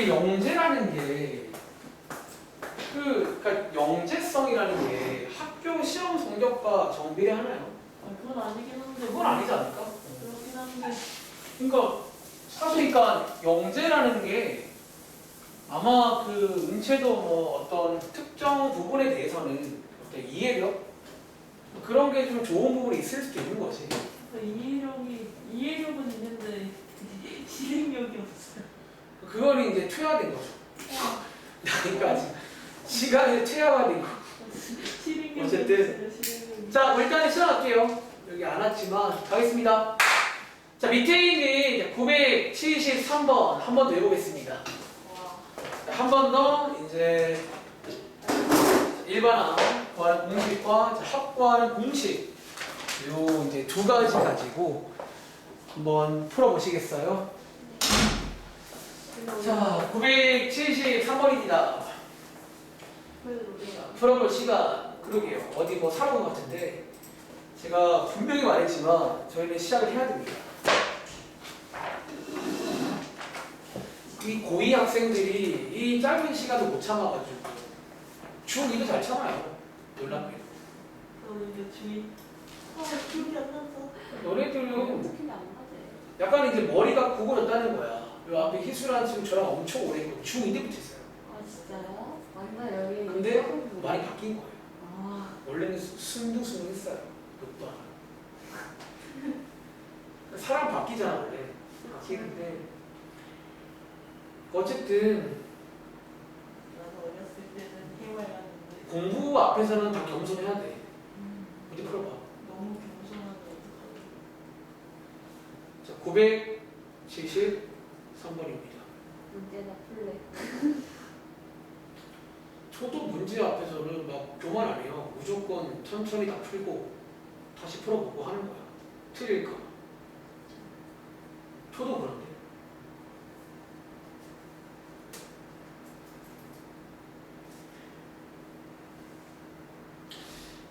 이게 영재라는 게 그러니까 영재성이라는 게 학교 시험 성적과 정비례하나요? 그건 아니긴 한데. 그건 아니지 않을까? 그렇긴 한데. 그러니까 사실 그러니까 영재라는 게 아마 그 은채도 뭐 어떤 특정 부분에 대해서는 어떤 이해력 그런 게 좀 좋은 부분이 있을 수도 있는 거지. 이해력은 있는데 실행력이 없어요. 그거는 이제 퇴화된 거죠. 그러니까 시간이 퇴화가 되고. 실행력이 어쨌든. 없어요. 실행력이. 자, 일단 시작할게요. 여기 안 왔지만 가겠습니다. 자, 밑에 있는 973번 한 번 더 해보겠습니다. 한 번 더 이제 일반항 구하는 공식과 합구하는 공식 요 이제 두 가지 가지고 한번 풀어보시겠어요? 자, 973번입니다. 풀어볼 시간 그러게요. 어디 뭐 살아본 것 같은데 제가 분명히 말했지만 저희는 시작을 해야 됩니다. 이 고2 학생들이 이 짧은 시간을 못 참아가지고 중2도 잘 참아요. 놀랍게도. 저는 이제 주의. 기억이 안 나서. 너네들은 특히 안 하지. 약간 이제 머리가 구부러졌다는 거야. 요 앞에 희수란 친구 저랑 엄청 오래 있고 중2 때부터 있어요. 아 진짜요? 완전 여기. 근데 많이 바뀐 거예요. 아 원래는 순둥순둥했어요. 욕도 안 하고. 사람 바뀌잖아 원래. 바뀌는데 어쨌든 나도 어렸을 때는 해와야하는데 공부 앞에서는 다 겸손해야 돼. 어디 풀어봐. 너무 겸손하면 어떡하지? 자, 973번입니다. 문제나 풀래. 저도 문제 앞에서는 막 교만 안 해요. 무조건 천천히 다 풀고 다시 풀어보고 하는 거야. 틀릴까? 저도 그런데.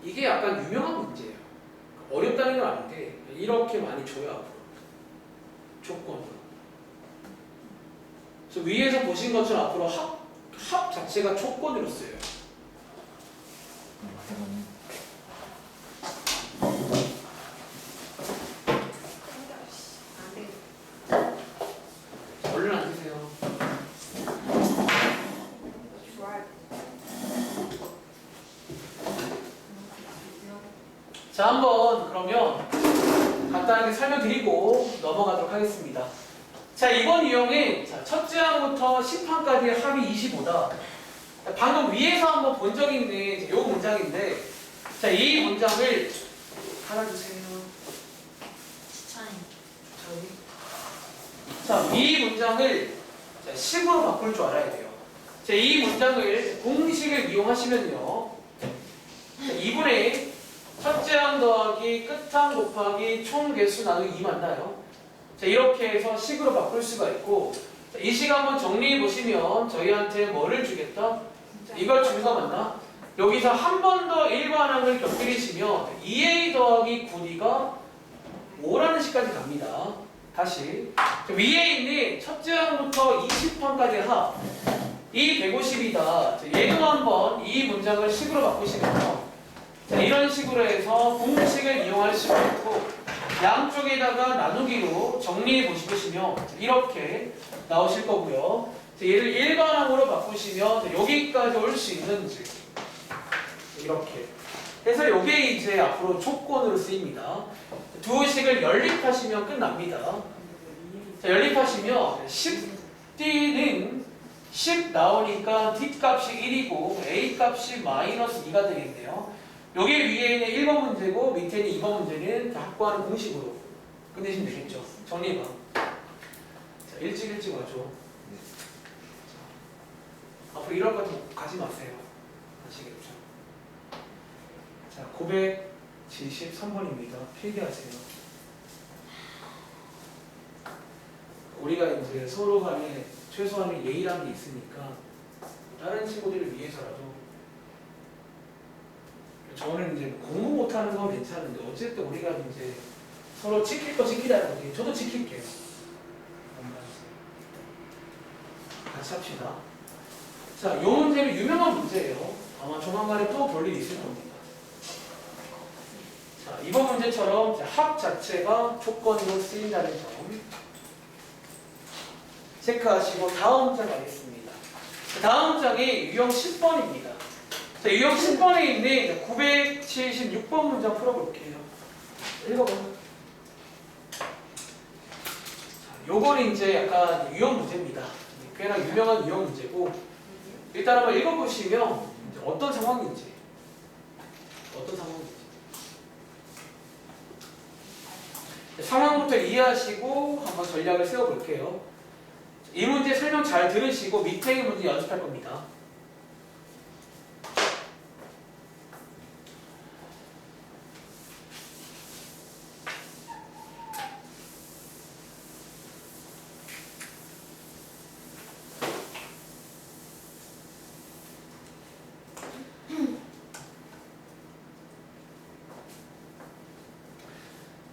이게 약간 유명한 문제예요. 어렵다는 건 아닌데 이렇게 많이 줘요 앞으로. 조건으로. 그래서 위에서 보신 것처럼 앞으로 합 자체가 조건으로 쓰여요. 얼른 앉으세요. 자, 한번 그러면 간단하게 설명드리고 넘어가도록 하겠습니다. 자, 이번 유형은 첫째 항부터 10항까지의 합이 25다. 방금 위에서 한번 본 적 있는 이 문장인데, 자, 이 문장을 달아주세요. 자, 이 문장을 식으로 바꿀 줄 알아야 돼요. 자, 이 문장을 공식을 이용하시면요. 자, 2분의 첫째 항 더하기 끝항 곱하기 총 개수 나누기 2 맞나요? 자, 이렇게 해서 식으로 바꿀 수가 있고, 자, 이 식 한번 정리해 보시면 저희한테 뭐를 주겠다? 자, 이걸 주는 거 맞나? 여기서 한 번 더 일반항을 곁들이시면 2a 더하기 9d가 5라는 식까지 갑니다. 다시 자, 위에 있는 첫째 항부터 20항까지 합, 이 150이다. 얘도 한번 이 문장을 식으로 바꾸시면요. 자, 이런 식으로 해서 공식을 이용할 수가 있고 양쪽에다가 나누기로 정리해 보시면 이렇게 나오실 거고요. 자, 얘를 일반항으로 바꾸시면 여기까지 올 수 있는지 이렇게 해서 이게 이제 앞으로 조건으로 쓰입니다. 두 식을 연립하시면 끝납니다. 자, 연립하시면 10D는 10 나오니까 D 값이 1이고 A 값이 마이너스 2가 되겠네요. 여기 위에 있는 1번 문제고 밑에 있는 2번 문제는 다 합구하는 공식으로 끝내시면 되겠죠. 정리해봐. 자, 일찍 와줘. 자, 앞으로 이럴 것 같으면 가지 마세요. 아시겠죠? 자, 973번입니다. 필기하세요. 우리가 이제 서로 간에 최소한의 예의라는 게 있으니까 다른 친구들을 위해서라도 저는 이제 공부 못하는 건 괜찮은데 어쨌든 우리가 이제 서로 지킬 거 지키자는 거지. 저도 지킬게요. 같이 합시다. 자, 이 문제는 유명한 문제예요. 아마 조만간에 또 볼 일이 있을 겁니다. 자, 이번 문제처럼 합 자체가 조건으로 쓰인다는 점 체크하시고 다음 장 가겠습니다. 다음 장이 유형 10번입니다. 자, 유형 10번에 있는 976번 문장 풀어볼게요. 읽어봐. 요거는 이제 약간 유형 문제입니다. 꽤나 유명한 유형 문제고 일단 한번 읽어보시면 이제 어떤 상황인지 상황부터 이해하시고 한번 전략을 세워볼게요. 이 문제 설명 잘 들으시고 밑에 있는 문제 연습할 겁니다.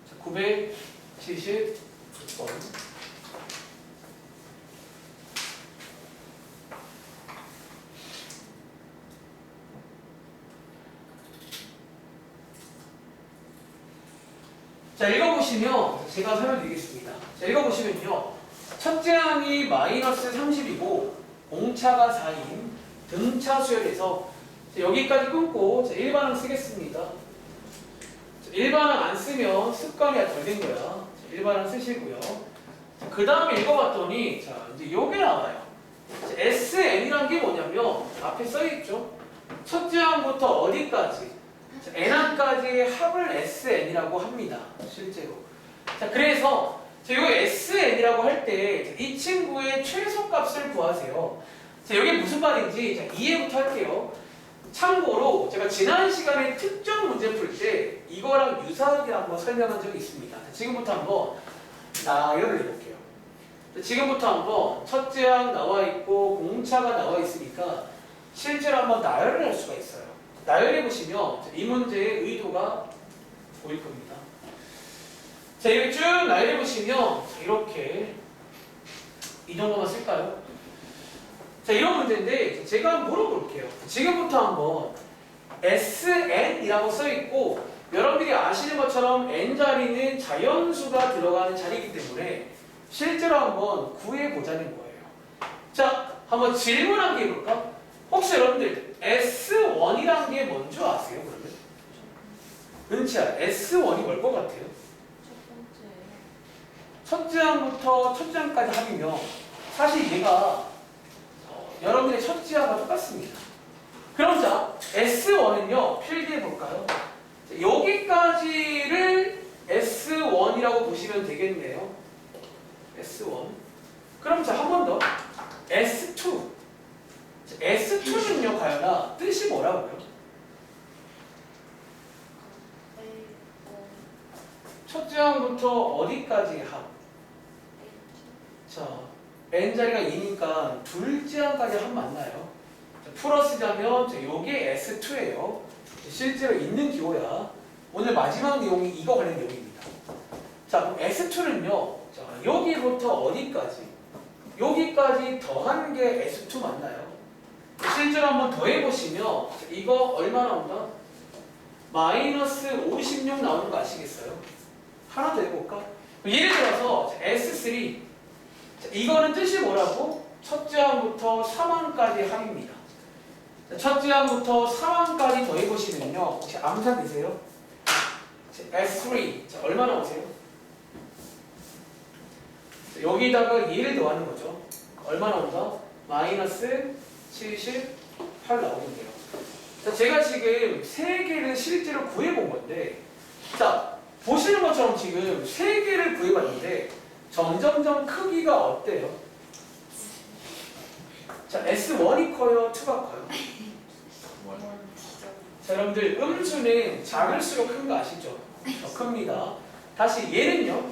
자, 976번. 자, 읽어보시면 제가 설명드리겠습니다. 자, 읽어보시면요. 첫째 항이 마이너스 30이고 공차가 4인 등차 수열에서 여기까지 끊고 1반항 쓰겠습니다. 1반항 안 쓰면 습관이 덜 된 거야. 1반항 쓰시고요. 그 다음에 읽어봤더니 자, 이제 요게 나와요. SN이란 게 뭐냐면 앞에 써있죠. 첫째 항부터 어디까지? n항까지의 합을 SN이라고 합니다. 실제로. 자, 그래서 이 SN이라고 할 때 이 친구의 최소값을 구하세요. 자, 이게 무슨 말인지 자, 이해부터 할게요. 참고로 제가 지난 시간에 특정 문제 풀 때 이거랑 유사하게 한번 설명한 적이 있습니다. 자, 지금부터 한번 나열을 해볼게요. 자, 지금부터 한번 첫째 항 나와 있고 공차가 나와 있으니까 실제로 한번 나열을 할 수가 있어요. 나열해 보시면 이 문제의 의도가 보일 겁니다. 자, 이렇게 쭉 나열해 보시면 이렇게 이 정도만 쓸까요? 자, 이런 문제인데 제가 한번 물어볼게요. 지금부터 한번 SN이라고 써있고 여러분들이 아시는 것처럼 N자리는 자연수가 들어가는 자리이기 때문에 실제로 한번 구해보자는 거예요. 자, 한번 질문 한 개 해볼까? 혹시 여러분들 S1이란 게 뭔지 아세요? 그러면? 은치야, S1이 뭘 것 같아요? 첫째 항부터 첫째 항까지 합이면 사실 얘가 여러분의 첫째 항과 똑같습니다. 그럼 자, S1은요 필기해 볼까요? 여기까지를 S1이라고 보시면 되겠네요. S1. 그럼 자, 한 번 더. S2. S2는요, 가연아, 뜻이 뭐라고요? 첫째 항부터 어디까지 합? 자, n자리가 2니까 둘째 항까지 합 맞나요? 자, 풀어쓰자면 요게 S2예요. 실제로 있는 기호야. 오늘 마지막 내용이 이거 관련 내용입니다. 자, 그럼 S2는요, 자, 여기부터 어디까지? 여기까지 더한 게 S2 맞나요? 실제로 한번 더해보시면 이거 얼마 나온다? 마이너스 56 나오는 거 아시겠어요? 하나 더 해볼까? 예를 들어서 S3 이거는 뜻이 뭐라고? 첫째 항부터 3항까지 합입니다. 첫째 항부터 3항까지 더해보시면요 혹시 암산 되세요? S3 자, 얼마 나오세요? 여기다가 2를 더하는 거죠. 얼마 나온다? 마이너스 78 나오는데요. 자, 제가 지금 3개를 실제로 구해본 건데 자, 보시는 것처럼 지금 3개를 구해봤는데 점점점 크기가 어때요? 자, S1이 커요? 2가 커요? 자, 여러분들 음수는 작을수록 큰 거 아시죠? 더 큽니다. 다시 얘는요?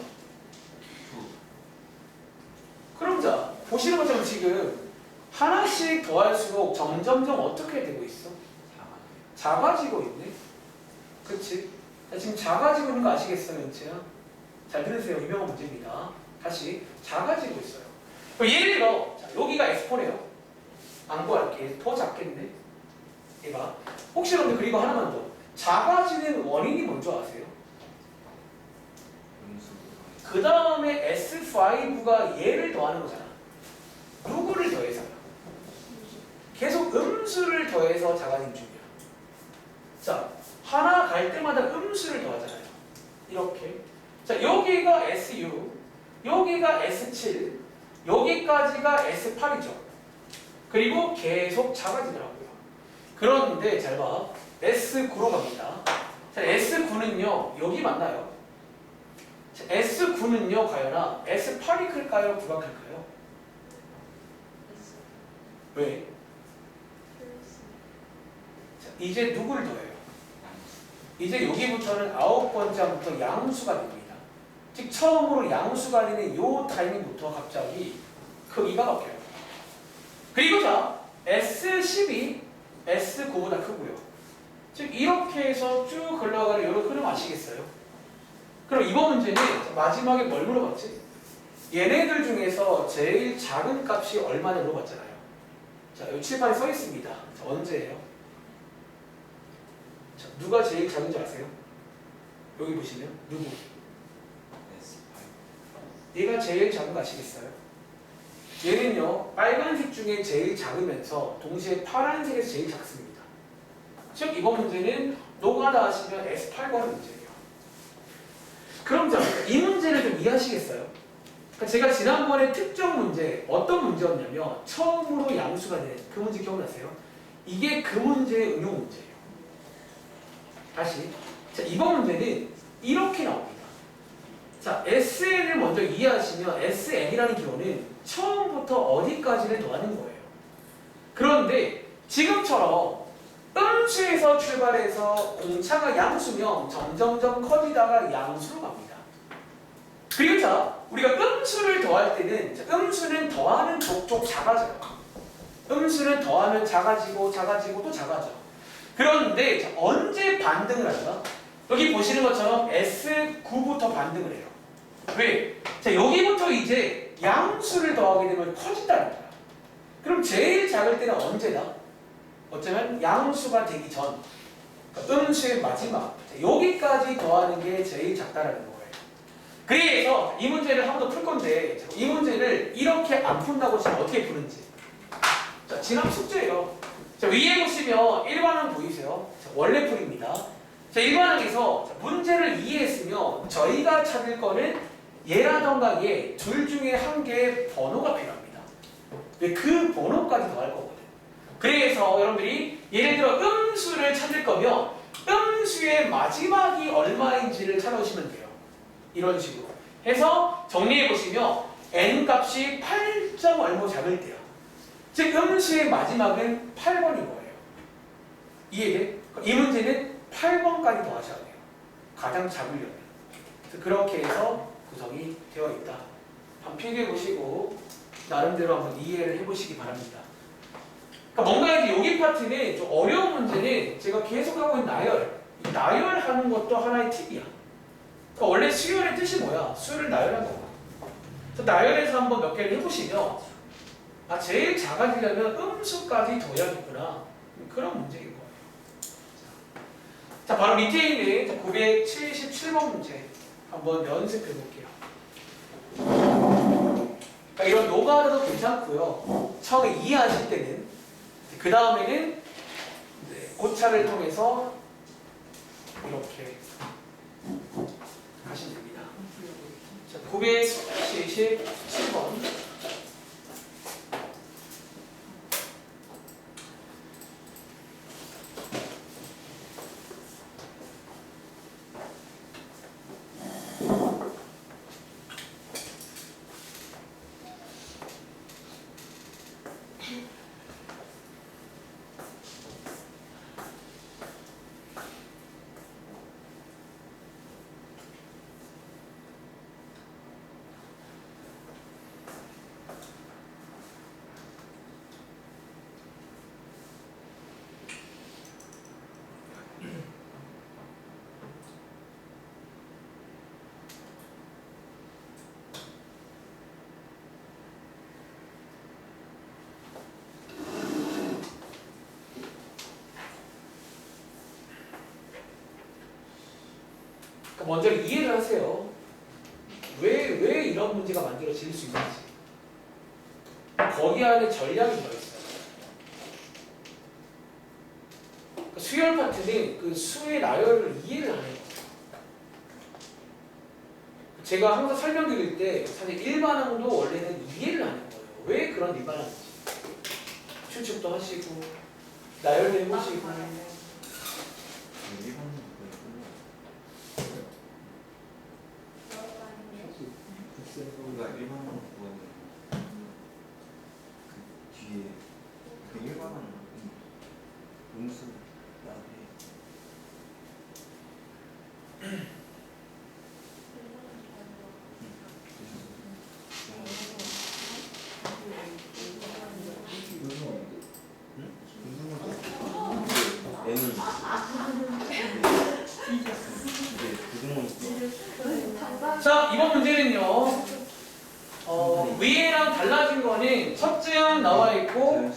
그럼 자, 보시는 것처럼 지금 하나씩 더할수록 점점점 어떻게 되고 있어? 작아지고 있네? 그치? 자, 지금 작아지고 있는 거 아시겠어요, 은채야? 잘 들으세요. 유명한 문제입니다. 다시 작아지고 있어요. 예를 들어 자, 여기가 F4네요. 안 구할게. 더 작겠네. 얘가. 혹시 여러분들 그리고 하나만 더. 작아지는 원인이 뭔지 아세요? 그 다음에 S5가 얘를 더하는 거잖아. 누구를 더해서요? 계속 음수를 더해서 작아진 중이야. 자, 하나 갈 때마다 음수를 더하잖아요. 이렇게. 자, 여기가 SU, 여기가 S7, 여기까지가 S8이죠. 그리고 계속 작아지더라고요. 그런데 잘 봐. S9로 갑니다. 자, S9는요, 여기 맞나요? 자, S9는요, 과연아, S8이 클까요? 9가 클까요? 왜? 자, 이제 누구를 더해요? 이제 여기부터는 9번째부터 양수가 됩니다. 즉 처음으로 양수가 되는 이 타이밍부터 갑자기 크기가 바뀌어요. 그리고 자, S10이 S9보다 크고요. 즉 이렇게 해서 쭉 흘러가는 이런 흐름 아시겠어요? 그럼 이번 문제는 마지막에 뭘 물어봤지? 얘네들 중에서 제일 작은 값이 얼마냐 물어봤잖아요. 자, 여기 칠판에 써 있습니다. 자, 언제예요? 자, 누가 제일 작은지 아세요? 여기 보시면 누구? 얘가 제일 작은 거 아시겠어요? 얘는요, 빨간색 중에 제일 작으면서 동시에 파란색에서 제일 작습니다. 즉 이번 문제는 노가다 하시면 S8 구하는 문제예요. 그럼 자, 이 문제를 좀 이해하시겠어요? 그러니까 제가 지난번에 특정 문제, 어떤 문제였냐면 처음으로 양수가 되는 그 문제 기억나세요? 이게 그 문제의 응용 문제예요. 다시, 자, 이번 문제는 이렇게 나옵니다. 자, SN을 먼저 이해하시면 SN이라는 기호는 처음부터 어디까지를 더하는 거예요. 그런데 지금처럼 음수에서 출발해서 공차가 양수면 점점점 커지다가 양수로 갑니다. 그리고 자, 우리가 음수를 더할 때는 음수는 더하는 족족 작아져요. 음수는 더하면 작아지고 작아지고 또 작아져. 그런데 자, 언제 반등을 할까? 여기 보시는 것처럼 S9부터 반등을 해요. 왜? 자, 여기부터 이제 양수를 더하게 되면 커진다는 거야. 그럼 제일 작을 때는 언제다? 어쩌면 양수가 되기 전, 그러니까 음수의 마지막, 자, 여기까지 더하는 게 제일 작다라는 거예요. 그래서 이 문제를 한 번 더 풀 건데, 이 문제를 이렇게 안 푼다고 치면 어떻게 푸는지. 자, 지난 숙제예요. 자, 위에 보시면 1반항 보이세요? 자, 원래 풀입니다. 자, 1반항에서 문제를 이해했으면 저희가 찾을 거는 얘라던가 얘 둘 중에 한 개의 번호가 필요합니다. 왜? 그 번호까지 더할 거거든. 그래서 여러분들이 예를 들어 음수를 찾을 거면 음수의 마지막이 얼마인지를 찾아오시면 돼요. 이런 식으로 해서 정리해 보시면 n 값이 8점 얼마 작을 때요. 즉 음수의 마지막은 8번인 거예요. 이해돼? 이 문제는 8번까지 더하셔야 돼요. 가장 작으려면. 그렇게 해서 구성이 되어 있다. 한번 필기해 보시고 나름대로 한번 이해를 해보시기 바랍니다. 그러니까 뭔가 이제 여기 파트는 좀 어려운 문제는 제가 계속 하고 있는 나열. 이 나열하는 것도 하나의 팁이야. 그러니까 원래 수열의 뜻이 뭐야? 수열을 나열한 거야. 그래서 나열해서 한번 몇 개를 해보시면 아, 제일 작아지려면 음수까지 더해야겠구나. 그런 문제인 거예요. 자, 바로 밑에 있는 977번 문제 한번 연습해 볼게요. 그러니까 이런 노가다도 괜찮고요. 처음에 이해하실 때는 그 다음에는 고차를 통해서 이렇게 하시면 됩니다. 자, 977번. 먼저 이해를 하세요. 왜 이런 문제가 만들어질 수 있는지. 거기 안에 전략이 들어있어요. 그러니까 수열 파트는 그 수의 나열을 이해를 하는 거예요. 제가 항상 설명드릴 때 사실 일반항도 원래는 이해를 하는 거예요. 왜 그런 일반항인지. 추측도 하시고 나열도 해보시고. 뭔가 일반은 그거는 그 뒤에 그 일반은 음수 나중에 N이 이게 구동은 자, 이번 문제는요. 위에랑 달라진 거는 첫째 항 나와 있고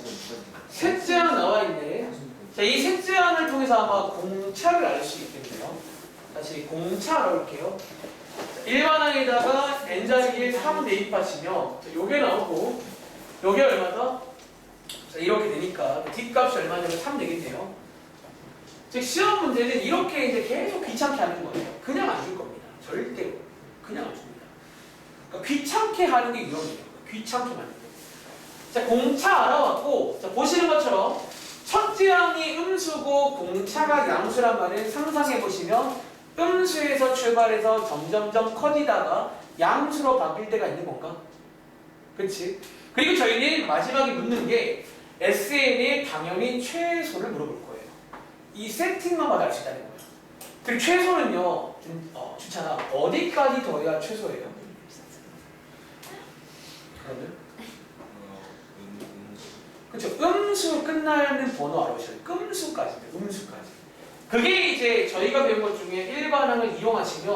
셋째 항 나와 있네. 자, 이 셋째 항을 통해서 아마 공차를 알 수 있겠네요. 다시 공차 알아볼게요. 일반항에다가 n자리에 3 대입하시면 요게 나오고 요게 얼마다? 자, 이렇게 되니까 뒷값이 얼마냐면 3 되겠네요. 즉 시험 문제는 이렇게 이제 계속 귀찮게 하는 거예요. 그냥 안 줄 겁니다. 절대로 그냥 안 줍니다. 그러니까 귀찮게 하는 게 위험해요. 귀찮게 만드는 거예요. 자, 공차 알아왔고, 자, 보시는 것처럼 첫째 항이 음수고 공차가 양수란 말을 상상해 보시면 음수에서 출발해서 점점점 커지다가 양수로 바뀔 때가 있는 건가? 그렇지? 그리고 저희는 마지막에 묻는 게 SN의 당연히 최소를 물어볼 거예요. 이 세팅만 봐도 알 수 있다는 거예요. 그리고 최소는요, 주찬아, 어디까지 더해야 최소예요? 그러면? 그렇죠. 음수 끝나는 번호 알아보셔야 돼요. 음수까지입니다. 음수까지. 그게 이제 저희가 배운 것 중에 일반항을 이용하시면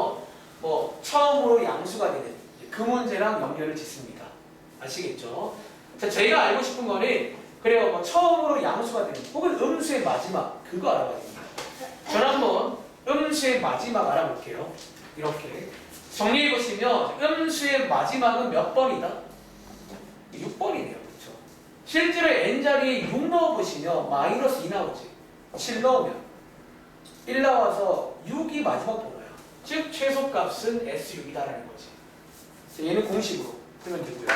뭐 처음으로 양수가 되는 그 문제랑 연결을 짓습니다. 아시겠죠? 자, 저희가 알고 싶은 거는 그래요. 뭐 처음으로 양수가 되는 혹은 음수의 마지막 그거 알아봐야 됩니다. 저는 한번 음수의 마지막 알아볼게요. 이렇게 정리해 보시면 음수의 마지막은 몇 번이다? 6번이네요. 그렇죠? 실제로 n자리에 6 넣어보시면 마이너스 2 나오지. 7 넣으면 1 나와서 6이 마지막 번호야. 즉 최소값은 S6이다라는 거지. 자, 얘는 공식으로 풀면 되고요.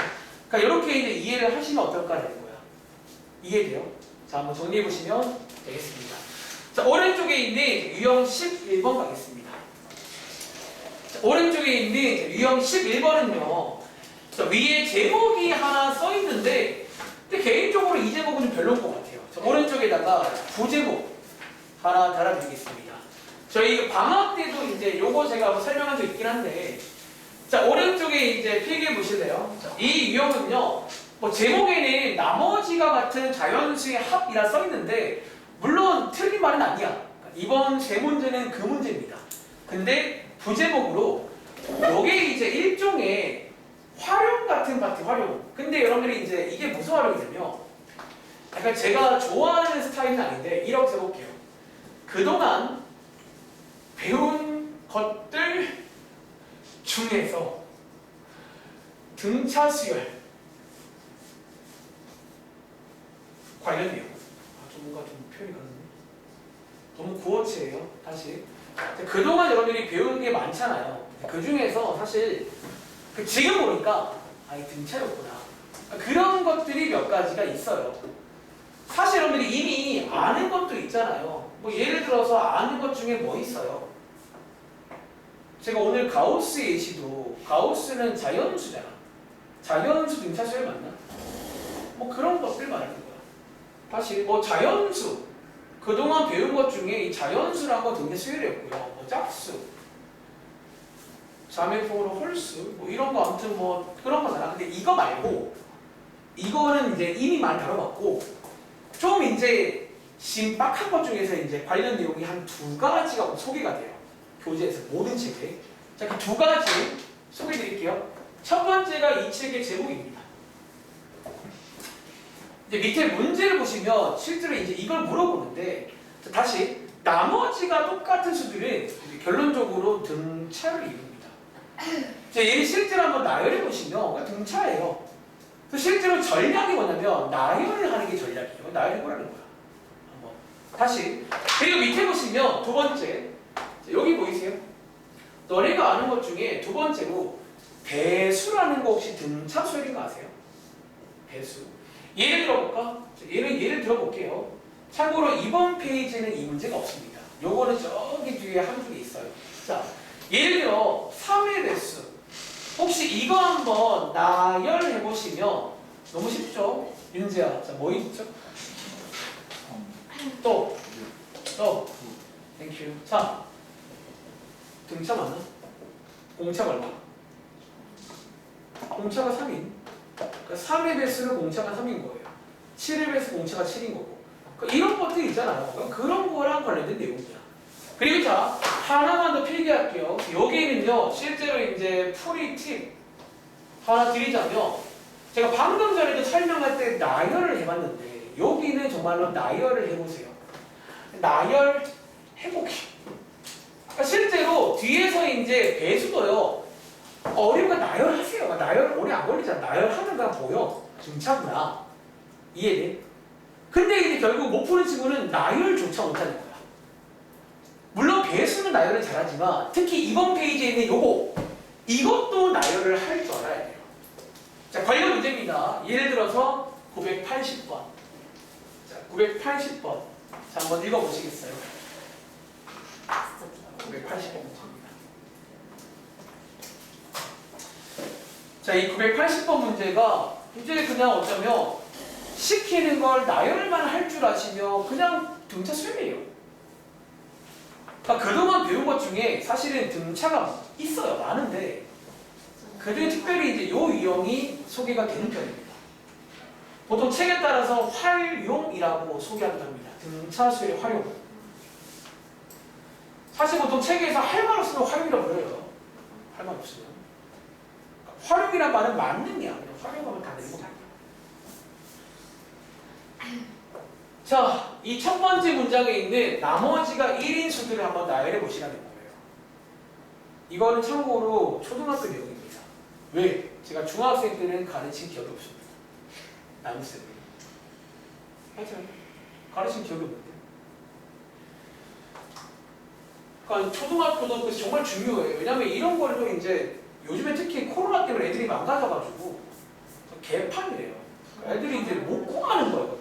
그러니까 이렇게 이제 이해를 하시면 어떨까라는 거야. 이해돼요? 자, 한번 정리해 보시면 되겠습니다. 자, 오른쪽에 있는 유형 11번 가겠습니다. 자, 오른쪽에 있는 유형 11번은요. 자, 위에 제목이 하나 써 있는데 근데 개인적으로 이 제목은 좀 별로인 것 같아요. 자, 오른쪽에다가 부제목 하나 달아드리겠습니다. 저희 방학 때도 이제 요거 제가 한번 설명한 적 있긴 한데 자, 오른쪽에 이제 필기해 보실래요? 자, 이 유형은요. 뭐 제목에는 나머지가 같은 자연수의 합이라 써 있는데 물론 틀린 말은 아니야. 이번 세 문제는 그 문제입니다. 근데 부제목으로 요게 이제 일종의 활용 같은 파트 활용. 근데 여러분들이 이제 이게 무슨 활용이냐면 약간 제가 좋아하는 스타일은 아닌데 이렇게 해볼게요. 그동안 배운 것들 중에서 등차 수열 관련 내용. 좀 뭔가 좀 표현이 그렇네. 너무 구어체예요. 다시. 그동안 여러분들이 배운 게 많잖아요. 그 중에서 사실 지금 보니까 아이 등차였구나. 그런 것들이 몇 가지가 있어요. 사실 여러분들이 이미 아는 것도 있잖아요. 뭐 예를 들어서 아는 것 중에 뭐 있어요? 제가 오늘 가우스의 예시도 가우스는 자연수잖아. 자연수 등차 수열 맞나? 뭐 그런 것들 말하는 거야. 사실 뭐 자연수 그동안 배운 것 중에 이 자연수라는 거 등차 수열이었고요. 뭐 짝수, 자매포로 홀수 뭐 이런 거 아무튼 뭐 그런 거잖아. 근데 이거 말고 이거는 이제 이미 많이 다뤄봤고 좀 이제 신박한 것 중에서 이제 관련 내용이 한 2가지가 소개가 돼요. 교재에서 모든 책에. 자, 그 2가지 소개해 드릴게요. 첫 번째가 이 책의 제목입니다. 이제 밑에 문제를 보시면 실제로 이제 이걸 물어보는데 다시 나머지가 똑같은 수들은 결론적으로 등차를 이룹니다. 자, 얘를 실제로 한번 나열해 보시면 등차예요. 그래서 실제로 전략이 뭐냐면 나열을 하는 게 전략이에요. 나열해보라는 거야. 한번 다시. 그리고 밑에 보시면 두 번째, 자, 여기 보이세요? 너네가 아는 것 중에 두 번째로 배수라는 거 혹시 등차 수열인 거 아세요? 배수. 예를 들어볼까? 예를 들어볼게요. 참고로 이번 페이지는 이 문제가 없습니다. 요거는 저기 뒤에 한 줄이 있어요. 자, 예를 들어 3의 배수. 혹시 이거 한번 나열해 보시면 너무 쉽죠? 윤재야, 자, 뭐 있죠? 또, 땡큐. 자, 등차 맞나? 공차가 얼마? 공차가 3인. 그러니까 3의 배수는 공차가 3인 거예요. 7의 배수 공차가 7인 거고. 그러니까 이런 것들 있잖아요. 그러니까 그런 거랑 관련된 내용이야. 그리고 자, 하나만 더 필기할게요. 여기는요, 실제로 이제 풀이 팁 하나 드리자면, 제가 방금 전에도 설명할 때 나열을 해봤는데, 여기는 정말로 나열을 해보세요. 나열 해보기. 그러니까 실제로 뒤에서 이제 배수도요, 어려우니까 나열하세요. 나열 오래 안 걸리잖아. 나열하면 그냥 보여. 등차구나. 이해돼? 근데 이제 결국 못 푸는 친구는 나열조차 못하는 거야. 물론 배수는 나열을 잘하지만 특히 이번 페이지에 있는 요거 이것도 나열을 할 줄 알아야 돼요. 자, 관련 문제입니다. 예를 들어서 980번. 자, 980번. 자, 한번 읽어보시겠어요? 980번 문제입니다. 자, 이 980번 문제가 이제 그냥 어쩌면 시키는 걸 나열만 할 줄 아시면 그냥 등차 수열이에요. 그러니까 그동안 배운 것 중에 사실은 등차가 있어요. 많은데 그중에 특별히 이제 요 유형이 소개가 되는 편입니다. 보통 책에 따라서 활용이라고 소개하기도 합니다. 등차 수열의 활용. 사실 보통 책에서 할 말 없으면 활용이라고 그래요. 할 말 없으면. 활용이란 말은 만능이야. 그냥 활용하면 다 되는 거야. 자, 이 첫 번째 문장에 있는 나머지가 1인 수들을 한번 나열해 보시라는 거예요. 이거는 참고로 초등학교 내용입니다. 왜? 제가 중학생 때는 가르친 기억이 없습니다. 남쌤이. 맞아요. 가르친 기억이 없는데. 그러니까 초등학교도 그래서 정말 중요해요. 왜냐면 이런 거를 이제 요즘에 특히 코로나 때문에 애들이 망가져가지고 개판이래요. 애들이 이제 못 구하는 거예요.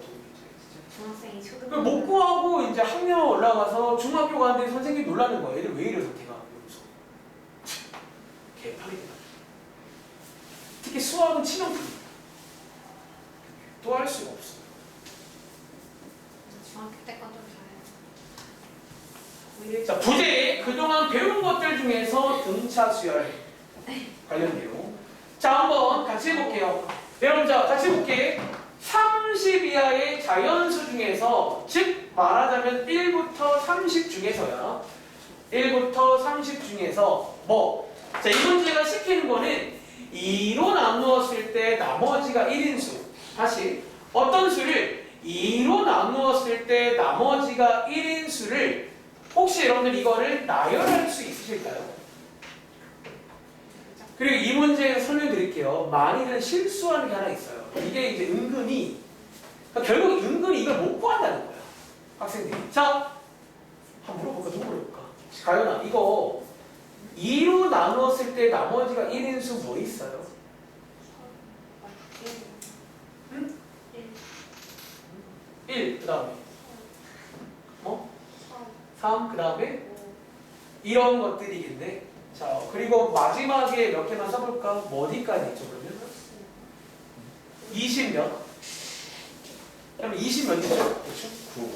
중학생이 초등. 못 구하고 이제 학년 올라가서 중학교 가는데 선생님이 놀라는 거예요. 애들 왜 이래 상태가 이러면서. 개판이다. 특히 수학은 치명타입니다. 또 할 수가 없어요. 중학교 때 건 좀 잘해요. 자, 부제에 그동안 배운 것들 중에서 등차 수열 관련 내용. 자, 한번 같이 해볼게요. 여러분, 자, 같이 해볼게. 30 이하의 자연수 중에서, 즉 말하자면 1부터 30 중에서야. 1부터 30 중에서 뭐? 자, 이 문제가 시키는 거는 2로 나누었을 때 나머지가 1인수. 다시 어떤 수를 2로 나누었을 때 나머지가 1인수를 혹시 여러분들 이거를 나열할 수 있으실까요? 그리고 이 문제에서 설명드릴게요. 많이들 실수하는 게 하나 있어요. 이게 이제 은근히, 그러니까 결국 은근히 이걸 못 구한다는 거야. 학생들이. 자, 한번 물어볼까? 누구 물어볼까? 가연아, 이거 2로 나누었을 때 나머지가 1인수 뭐 있어요? 응? 1, 그 다음에 뭐? 3, 그 다음에 이런 것들이겠네. 자, 그리고 마지막에 몇 개만 써볼까? 뭐 어디까지 있죠, 그러면? 20몇? 그러면 20몇 이죠? 그렇죠? 9.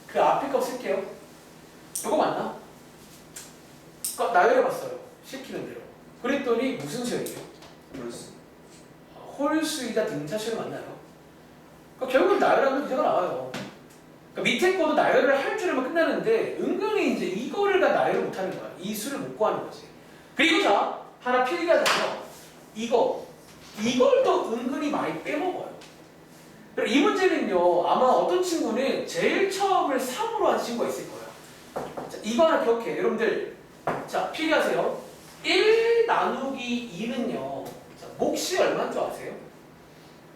그 앞에 거 쓸게요. 이거 맞나? 그러니까 나열해봤어요. 시키는 대로. 그랬더니 무슨 수열이에요? 홀수. 홀수이다 등차수열 맞나요? 그러니까 결국 나열하면 문제가 나와요. 그러니까 밑에 거도 나열을 할 줄에만 끝나는데 은근히 이제 이거를 다 나열을 못하는 거야. 이 수를 못 구하는 거지. 그리고 자, 하나 필기하자면 이걸 또 은근히 많이 빼먹어요. 그리고 이 문제는요, 아마 어떤 친구는 제일 처음을 3으로 한 친구가 있을 거야. 자, 이거 하나 기억해. 여러분들. 자, 필기하세요. 1 나누기 2는요. 자, 몫이 얼마인 줄 아세요?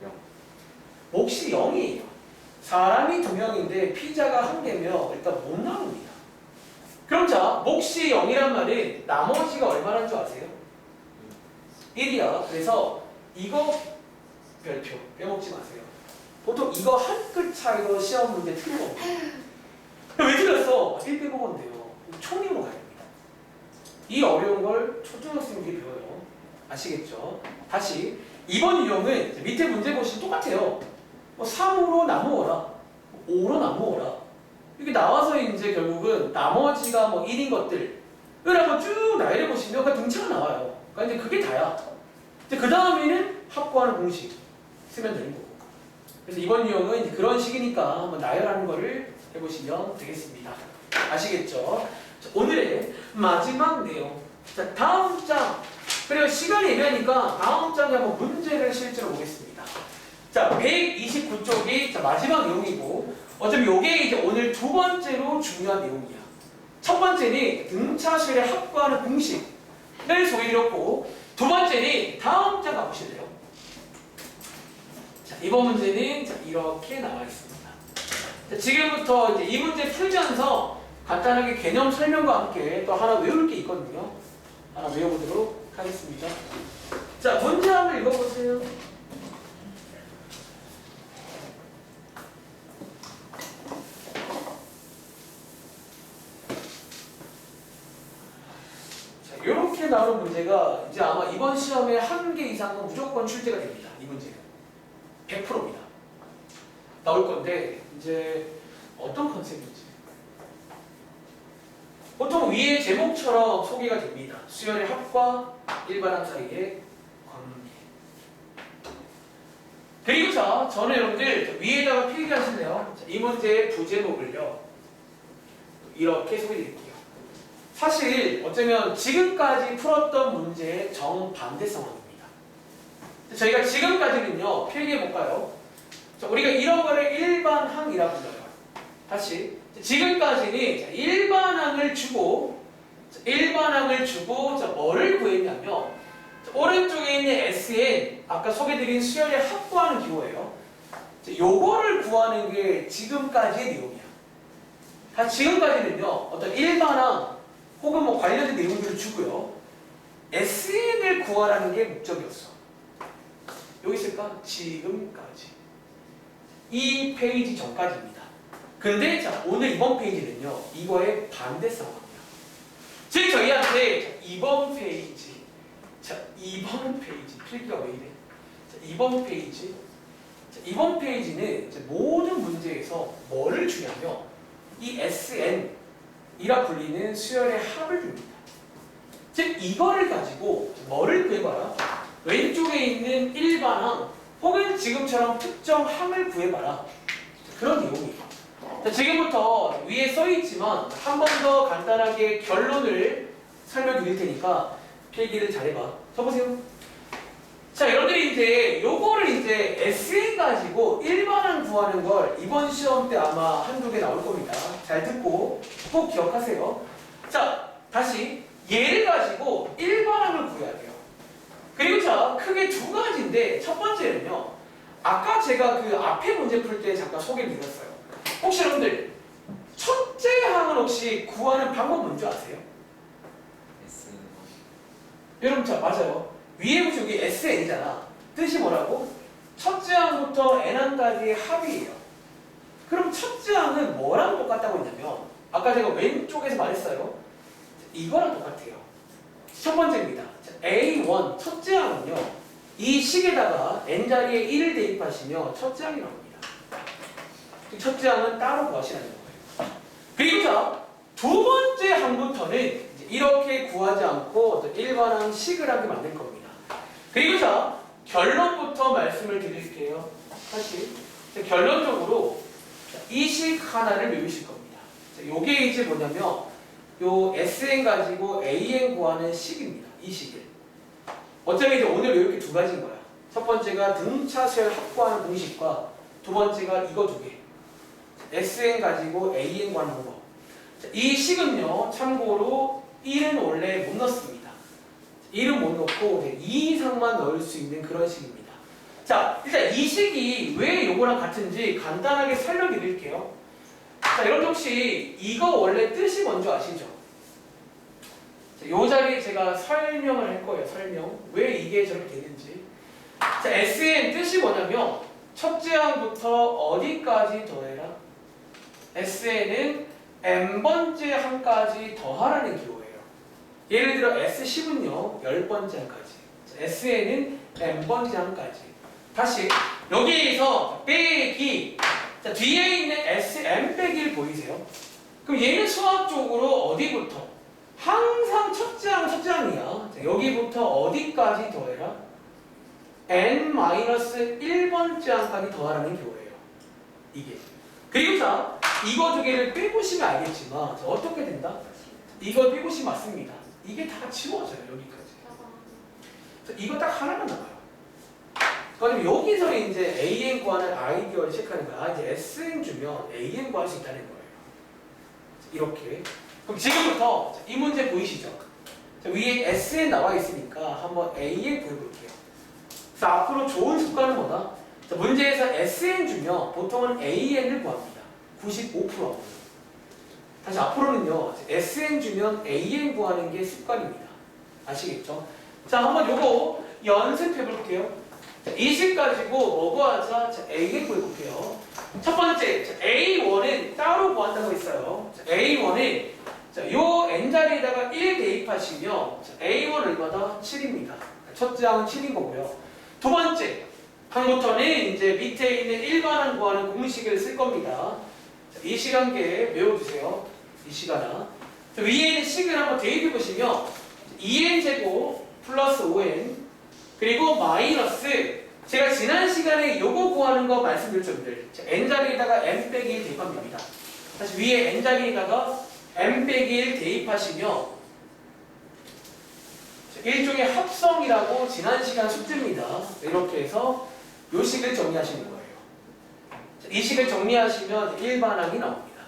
0. 몫이 0이에요. 사람이 2명인데 피자가 1개면 일단 못 나눕니다. 그럼 자, 몫이 0이란 말은 나머지가 얼마란 줄 아세요? 1이야. 그래서 이거 별표 빼먹지 마세요. 보통 이거 한 끗 차이로 시험 문제 틀린 겁니다. 왜 틀렸어? 1 빼먹으면 돼요. 총리로 가야 됩니다. 이 어려운 걸 초등학생들이 배워요. 아시겠죠? 다시 이번 유형은 밑에 문제 보시면 똑같아요. 3으로 나누어라, 5로 나누어라. 이게 나와서 이제 결국은 나머지가 1인 것들을 한번 쭉 나열해 보시면 그 등차가 나와요. 그러니까 이제 그게 다야. 이제 그 다음에는 합구하는 공식 쓰면 되는 거고. 그래서 이번 유형은 이제 그런 식이니까 한번 나열하는 거를 해보시면 되겠습니다. 아시겠죠? 자, 오늘의 마지막 내용. 자, 다음 장. 그리고 시간이 애매하니까 다음 장에 한번 문제를 실제로 보겠습니다. 자, 129쪽이 마지막 내용이고, 어차피 이게 이제 오늘 두 번째로 중요한 내용이야. 첫 번째는 등차수열의 합구하는 공식을 소개드렸고, 두 번째는 다음 장 가보실래요? 자, 이번 문제는 이렇게 나와 있습니다. 자, 지금부터 이제 이 문제 풀면서 간단하게 개념 설명과 함께 또 하나 외울 게 있거든요. 하나 외워보도록 하겠습니다. 자, 문제 한번 읽어보세요. 자, 이렇게 나오는 문제가 이제 아마 이번 시험에 한 개 이상은 무조건 출제가 됩니다. 이 문제는 100%입니다. 나올 건데 이제 어떤 컨셉인지 보통 위의 제목처럼 소개가 됩니다. 수열의 합과 일반항 사이의 관계. 그리고 자, 저는 여러분들 위에다가 필기하실래요? 이 문제의 부제목을요 이렇게 소개드릴게요. 사실 어쩌면 지금까지 풀었던 문제의 정반대 상황입니다. 저희가 지금까지는요 필기해볼까요? 자, 우리가 이런 거를 일반항이라고 불러요. 다시 지금까지는 일반항을 주고 뭐를 구했냐면 오른쪽에 있는 SN 아까 소개드린 수열의 합구하는 기호예요. 요거를 구하는 게 지금까지의 내용이야. 다 지금까지는요 어떤 일반항 혹은 뭐 관련된 내용들을 주고요 SN을 구하라는 게 목적이었어. 여기 있을까? 지금까지. 이 페이지 전까지입니다. 근데 자, 오늘 이번 페이지는요 이거의 반대 상황이야. 즉 저희한테 이번 페이지, 자 이번 페이지 필기가 왜 이래? 자, 이번 페이지, 자, 이번 페이지는 이제 모든 문제에서 뭐를 주냐면 이 SN이라 불리는 수열의 합을 줍니다. 즉 이거를 가지고 뭐를 구해봐라? 왼쪽에 있는 일반항 혹은 지금처럼 특정 항을 구해봐라. 그런 내용이에요. 자, 지금부터 위에 써있지만 한 번 더 간단하게 결론을 설명드릴 테니까 필기를 잘해봐. 써보세요. 자, 여러분들이 이제 요거를 이제 SN 가지고 일반항 구하는 걸 이번 시험 때 아마 한두 개 나올 겁니다. 잘 듣고 꼭 기억하세요. 자, 다시 얘를 가지고 일반항을 구해야 돼요. 그리고 자, 크게 두 가지인데 첫 번째는요. 아까 제가 그 앞에 문제 풀 때 잠깐 소개를 드렸어요. 혹시 여러분들 첫째 항은 혹시 구하는 방법 뭔지 아세요? S. 여러분 자 맞아요. 위에 보시면 여기 SN이잖아. 뜻이 뭐라고? 첫째 항부터 n항까지의 합이에요. 그럼 첫째 항은 뭐랑 똑같다고 했냐면 아까 제가 왼쪽에서 말했어요. 이거랑 똑같아요. 첫 번째입니다. A1 첫째 항은요. 이 식에다가 n자리에 1을 대입하시면 첫째 항이 나옵니다. 첫째 항은 따로 구하시라는 거예요. 그리고 자, 두 번째 항부터는 이제 이렇게 구하지 않고 어떤 일반항 식을 하게 만들 겁니다. 그리고 자, 결론부터 말씀을 드릴게요. 사실 결론적으로 이 식 하나를 외우실 겁니다. 요게 이제 뭐냐면 요 SN 가지고 AN 구하는 식입니다. 이 식을. 어차피 이제 오늘 외울 게 두 가지인 거야. 첫 번째가 등차수열 합구하는 공식과 두 번째가 이거 두 개. SN 가지고 AN 구하는 방법. 자, 이 식은요, 참고로 1은 원래 못 넣습니다. 1은 못 넣고 2 이상만 넣을 수 있는 그런 식입니다. 자, 일단 이 식이 왜 요거랑 같은지 간단하게 설명드릴게요. 자, 여러분 혹시 이거 원래 뜻이 뭔지 아시죠? 자, 요 자리에 제가 설명을 할 거예요. 설명. 왜 이게 저렇게 되는지. 자, SN 뜻이 뭐냐면 첫째 항부터 어디까지 더해라? SN은 n번째 항까지 더하라는 기호예요. 예를 들어 S10은요 10번째 항까지. 자, SN은 n번째 항까지. 다시 여기에서 빼기. 자, 뒤에 있는 SM 빼기 1 보이세요? 그럼 얘는 수학적으로 어디부터? 항상 첫째 항이야. 자, 여기부터 어디까지 더해라? n-1번째 항까지 더하라는 교예요. 이게. 그리고 자, 이거 두 개를 빼보시면 알겠지만 자, 어떻게 된다? 이거 빼보시면 맞습니다. 이게 다 지워져요. 여기까지. 자, 이거 딱 하나만 남아요. 그러면 여기서 이제 AN 구하는 아이디어를 체크하는 거야. 이제 SN 주면 AN 구할 수 있다는 거예요. 자, 이렇게. 그럼 지금부터 자, 이 문제 보이시죠? 자, 위에 SN 나와 있으니까 한번 AN 구해볼게요. 그래서 앞으로 좋은 습관은 뭐다? 자, 문제에서 SN 주면 보통은 AN을 구합니다. 95%. 다시 앞으로는요. SN 주면 AN 구하는 게 습관입니다. 아시겠죠? 자, 한번 요거 연습해 볼게요. 이 식 가지고 뭐 구하자? 자, AN 구해볼게요. 첫 번째, 자, A1은 따로 구한다고 했어요. 자, A1은 자, 요 n자리에다가 1 대입하시면 자, A1 얼마다? 7입니다. 첫째 항은 7인 거고요. 두 번째, 항부터는 이제 밑에 있는 일반항 구하는 공식을 쓸 겁니다. 자, 이 시간계 외워주세요. 이 시간아. 위에 있는 식을 한번 대입해 보시면 2n제곱 플러스 5n 그리고 마이너스 제가 지난 시간에 요거 구하는 거 말씀드렸죠. 자, n자리에다가 n 빼기 1 대입하면 됩니다. 다시 위에 n자리에다가 n 빼기 1 대입하시면 일종의 합성이라고 지난 시간 숙제입니다. 이렇게 해서 요 식을 정리하시는 거예요. 자, 이 식을 정리하시면 일반항이 나옵니다.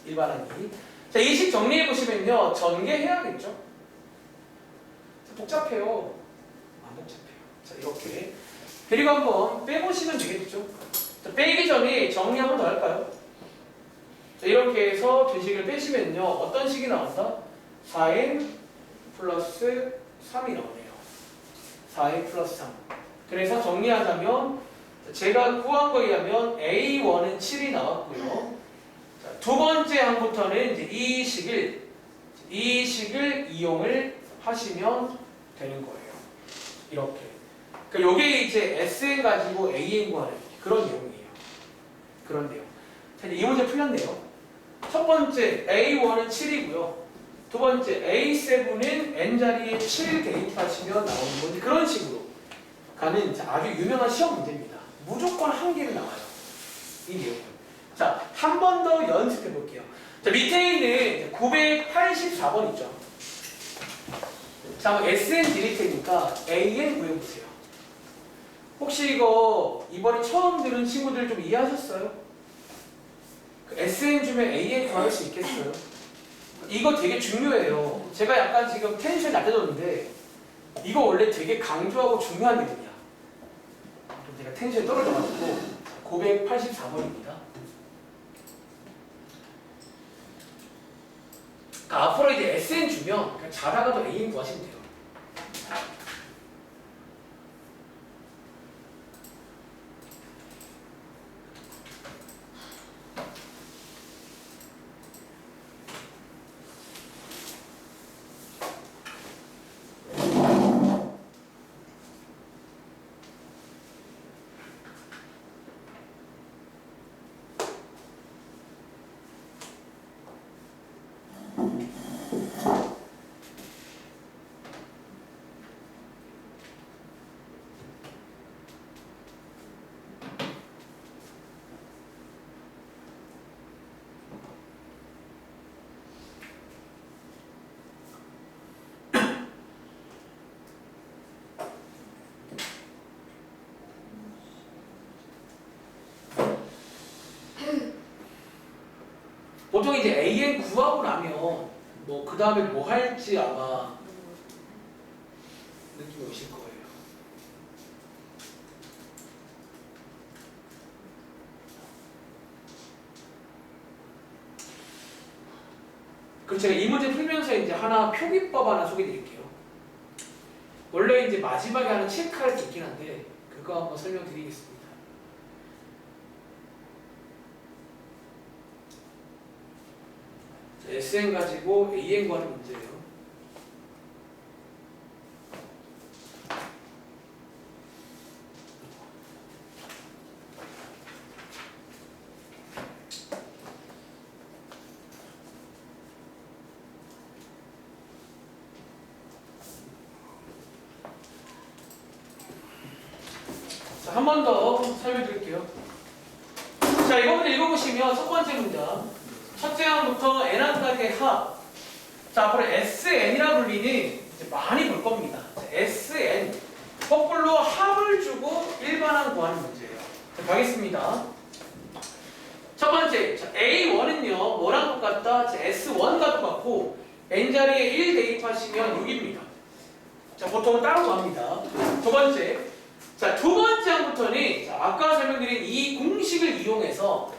일반항이. 자, 이 식 정리해 보시면요. 전개해야겠죠? 자, 복잡해요. 안 복잡해요. 자, 이렇게. 그리고 한번 빼보시면 되겠죠? 자, 빼기 전에 정리 한번 더 할까요? 자, 이렇게 해서 두 식을 빼시면요. 어떤 식이 나온다? 4n 플러스 3이 나오네요. 4n 플러스 3. 그래서 정리하자면 제가 구한 거에 의하면 A1은 7이 나왔고요. 자, 두 번째 항부터는 이제 이 식을 이용을 하시면 되는 거예요. 이렇게. 그러니까 요게 이제 SN 가지고 AN 구하는 그런 내용이에요. 그런 내용. 자, 이제 이 문제 풀렸네요. 첫 번째 A1은 7이고요. 두 번째 A7은 n자리에 7 대입하시면 나오는 문제. 그런 식으로 가는 아주 유명한 시험 문제입니다. 무조건 한 개는 나와요. 이 내용. 자, 한 번 더 연습해 볼게요. 자, 밑에 있는 984번 있죠. 자, SN 드릴 테니까 AN 구해보세요. 혹시 이거 이번에 처음 들은 친구들 좀 이해하셨어요? 그 SN 주면 AN 구할 수 있겠어요? 이거 되게 중요해요. 제가 약간 지금 텐션이 낮아졌는데 이거 원래 되게 강조하고 중요한 내용이야. 좀 제가 텐션이 떨어져가지고 984번입니다. 그러니까 앞으로 이제 SN 주면 그냥 자다가도 AN 구하시면 돼요. 보통 이제 AN 구하고 나면 뭐 그 다음에 뭐 할지 아마 느낌이 오실 거예요. 그럼 제가 이 문제 풀면서 이제 하나 표기법 하나 소개드릴게요. 원래 이제 마지막에 하나 체크할 게 있긴 한데 그거 한번 설명드리겠습니다. SN 가지고 AN 구하는 문제예요. 자, 한 번 더 설명드릴게요. 자, 이거 문제 읽어보시면 첫 번째 문장. 첫째 항부터 n항까지의 합. 자, 앞으로 SN이라 불리는 이제 많이 볼 겁니다. 자, SN. 거꾸로 합을 주고 일반항 구하는 문제예요. 자, 가겠습니다. 첫 번째, 자, A1은요, 뭐랑 똑같다? 자, S1과 똑같고, n자리에 1 대입하시면 6입니다. 자, 보통은 따로 구합니다. 두 번째, 자, 두 번째 항부터는 자, 아까 설명드린 이 공식을 이용해서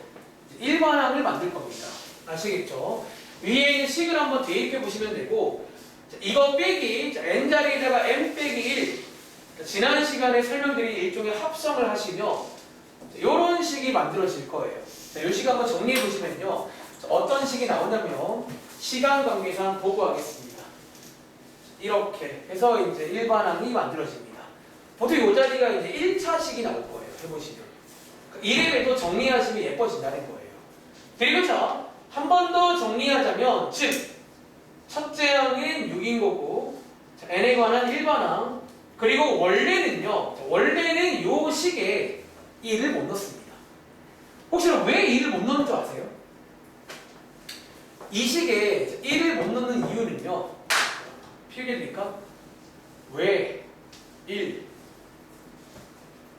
일반항을 만들 겁니다. 아시겠죠? 위에 있는 식을 한번 대입해 보시면 되고, 자, 이거 빼기, 자, n자리에다가 m 빼기 1, 자, 지난 시간에 설명드린 일종의 합성을 하시면 이런 식이 만들어질 거예요. 자, 이 식 한번 정리해 보시면요, 자, 어떤 식이 나오냐면 시간 관계상 보고하겠습니다. 이렇게 해서 이제 일반항이 만들어집니다. 보통 이 자리가 이제 1차식이 나올 거예요. 해보시면. 이래봬도 정리하시면 예뻐진다는 거예요. 그리고 자, 한 번 더 정리하자면, 즉, 첫째 항은 6인 거고, 자, n에 관한 일반항, 그리고 원래는요, 자, 원래는 요 식에 1을 못 넣습니다. 혹시나 왜 1을 못 넣는 줄 아세요? 이 식에 1을 못 넣는 이유는요, 필기해드릴까? 왜 1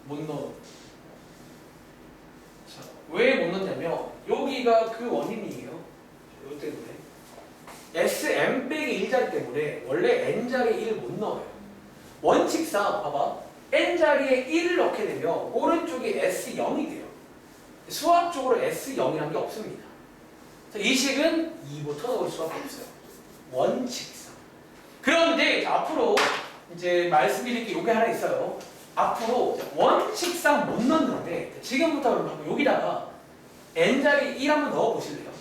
못 넣어? 자, 왜 못 넣냐면 여기가 그 원인이에요. 이것 때문에 SM 빼기 1자리 때문에 원래 n자리에 1을 못 넣어요. 원칙상 봐봐, n자리에 1을 넣게 되면 오른쪽이 S0이 돼요. 수학적으로 S0이라는 게 없습니다. 자, 이 식은 2부터 넣을 수밖에 없어요. 원칙상. 그런데 자, 앞으로 이제 말씀드릴 게 요게 하나 있어요. 앞으로 원칙상 못 넣는데 지금부터 그러면 여기다가 n자리 1 한번 넣어 보실래요?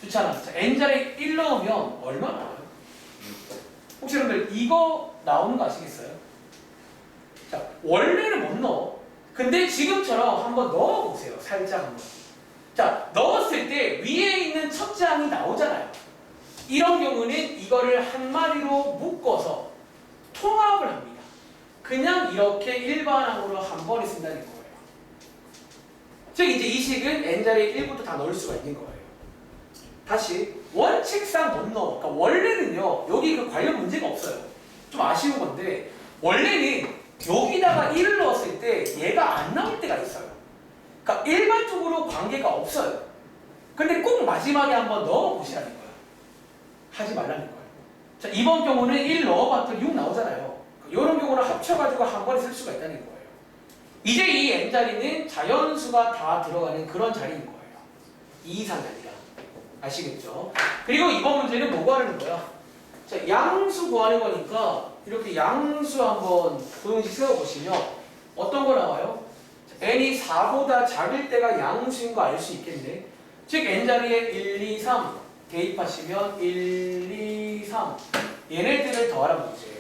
좋잖아. 자, n자리 1 넣으면 얼마 나와요? 혹시 여러분들 이거 나오는 거 아시겠어요? 자, 원래는 못 넣어. 근데 지금처럼 한번 넣어 보세요. 살짝 한번. 자, 넣었을 때 위에 있는 첫째 항이 나오잖아요. 이런 경우는 이거를 한 마리로 묶어서 통합을 합니다. 그냥 이렇게 일반항으로 한 번에 쓴다는 거예요. 즉 이제 이 식은 n자리에 1부터 다 넣을 수가 있는 거예요. 다시 원칙상 못 넣어. 그러니까 원래는요, 여기 그 관련 문제가 없어요. 좀 아쉬운 건데 원래는 여기다가 1을 넣었을 때 얘가 안 나올 때가 있어요. 그러니까 일반적으로 관계가 없어요. 근데 꼭 마지막에 한번 넣어 보시라는 거예요. 하지 말라는 거예요. 자, 이번 경우는 1 넣어봤더니 6 나오잖아요. 이런 경우는 합쳐가지고 한 번에 쓸 수가 있다는 거예요. 이제 이 n자리는 자연수가 다 들어가는 그런 자리인 거예요. 2 이상 자리가. 아시겠죠? 그리고 이번 문제는 뭐 구하는 거야? 자, 양수 구하는 거니까 이렇게 양수 한번 도형식 세워보시면 어떤 거 나와요? 자, n이 4보다 작을 때가 양수인 거 알 수 있겠네. 즉 n자리에 1, 2, 3 대입하시면 1, 2, 3 얘네들을 더하라는 문제예요.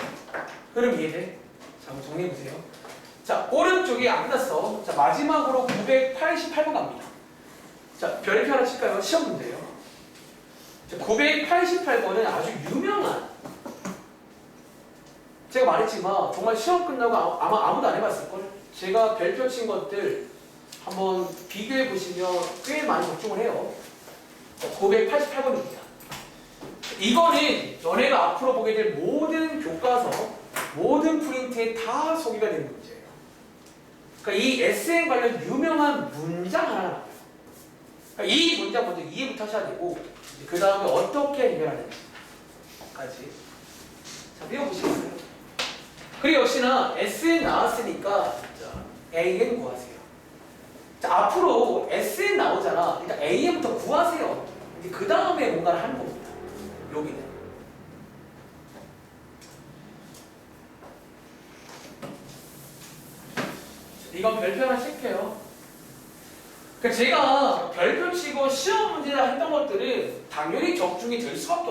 그럼 이해돼? 자, 한번 정리해보세요. 자, 오른쪽이 안 끝났어. 자, 마지막으로 988번 갑니다. 자, 별표 하나 칠까요? 시험 문제예요. 자, 988번은 아주 유명한, 제가 말했지만 정말 시험 끝나고 아마 아무도 안 해봤을걸? 제가 별표 친 것들 한번 비교해보시면 꽤 많이 적중을 해요. 988번입니다. 이거는 너네가 앞으로 보게 될 모든 교과서, 모든 프린트에 다 소개가 되는 문제예요. 그러니까 이 SN 관련 유명한 문장 하나 나와요. 그러니까 이 문장 먼저 이해부터 하셔야 되고 그 다음에 어떻게 해결하는지까지 자 배워보시겠어요? 그리고 역시나 SN 나왔으니까 자, AN 구하세요. 자 앞으로 SN 나오잖아. 그러니까 AN부터 구하세요. 이제 그 다음에 뭔가를 하는 겁니다. 여기는. 이건 별표 하나 칠게요. 그러니까 제가 별표 치고 시험 문제라 했던 것들은 당연히 적중이 될 수밖에